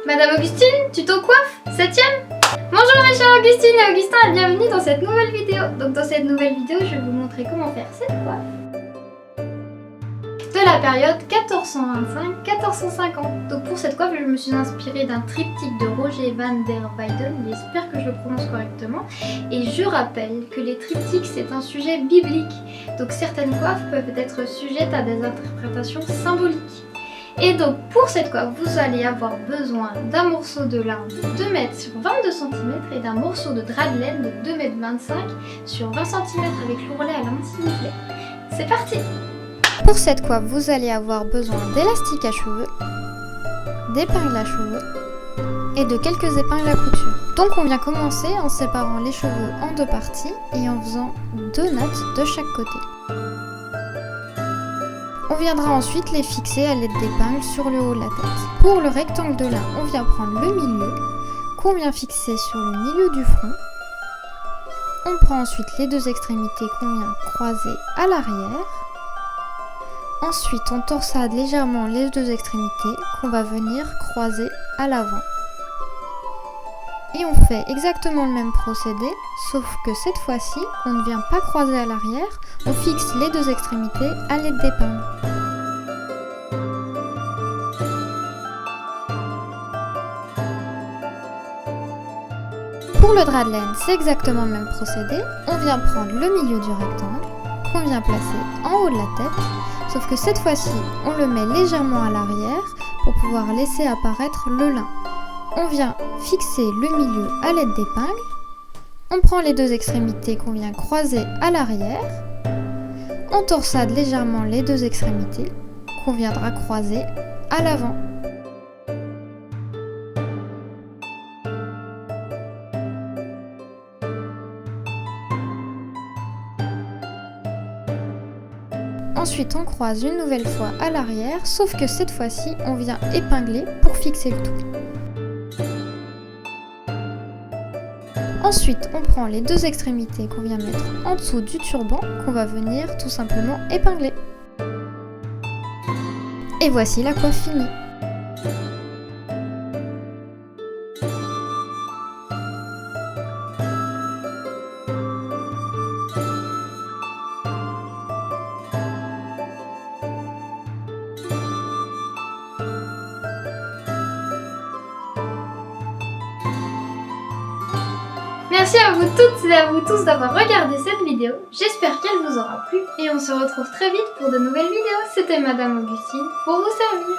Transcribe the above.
Madame Augustine, tuto coiffe, 7ème. Bonjour mes chers Augustine et Augustin et bienvenue dans cette nouvelle vidéo. Donc dans cette nouvelle vidéo, je vais vous montrer comment faire cette coiffe de la période 1425-1450. Donc pour cette coiffe, je me suis inspirée d'un triptyque de Roger van der Weyden. J'espère que je le prononce correctement. Et je rappelle que les triptyques, c'est un sujet biblique. Donc certaines coiffes peuvent être sujettes à des interprétations symboliques. Et donc pour cette coiffe, vous allez avoir besoin d'un morceau de lin de 2 mètres sur 22 cm et d'un morceau de drap de laine de 2 mètres 25 sur 20 cm avec l'ourlet à l'angle s'il vous plaît. C'est parti! Pour cette coiffe, vous allez avoir besoin d'élastiques à cheveux, d'épingles à cheveux et de quelques épingles à couture. Donc on vient commencer en séparant les cheveux en 2 parties et en faisant 2 nattes de chaque côté. On viendra ensuite les fixer à l'aide d'épingles sur le haut de la tête. Pour le rectangle de lin, on vient prendre le milieu, qu'on vient fixer sur le milieu du front. On prend ensuite les 2 extrémités qu'on vient croiser à l'arrière. Ensuite, on torsade légèrement les 2 extrémités qu'on va venir croiser à l'avant. Et on fait exactement le même procédé, sauf que cette fois-ci, on ne vient pas croiser à l'arrière, on fixe les 2 extrémités à l'aide d'épingles. Pour le drap de laine, c'est exactement le même procédé. On vient prendre le milieu du rectangle, qu'on vient placer en haut de la tête, sauf que cette fois-ci, on le met légèrement à l'arrière pour pouvoir laisser apparaître le lin. On vient fixer le milieu à l'aide d'épingles. On prend les 2 extrémités qu'on vient croiser à l'arrière. On torsade légèrement les 2 extrémités qu'on viendra croiser à l'avant. Ensuite, on croise une nouvelle fois à l'arrière, sauf que cette fois-ci, on vient épingler pour fixer le tout. Ensuite, on prend les 2 extrémités qu'on vient mettre en dessous du turban, qu'on va venir tout simplement épingler. Et voici la coiffe finie. Merci à vous toutes et à vous tous d'avoir regardé cette vidéo. J'espère qu'elle vous aura plu et on se retrouve très vite pour de nouvelles vidéos. C'était Madame Augustine pour vous servir.